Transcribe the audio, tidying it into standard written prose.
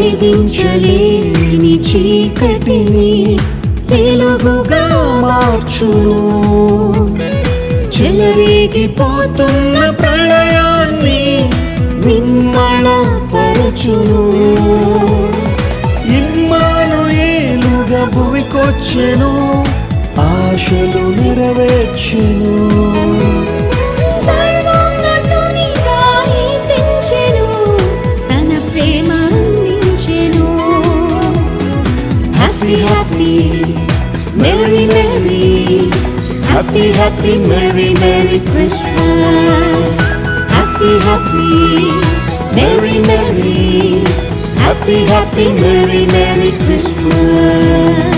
ఛేదించలేని చీకటిని వెలుగుగా మార్చును, చెలరేగిపోతున్న ప్రళయాన్ని నిమ్మళపరచును. ఇమ్మానుయేలుగా భువికొచ్చెను, ఆశలు నెరవేర్చెను. సర్వోన్నతునిగా కీర్తించెను, తన ప్రేమ అందించెను. Happy, happy, merry, merry, happy, happy, merry, merry Christmas. Happy, happy, merry, merry, happy, happy, merry, merry Christmas.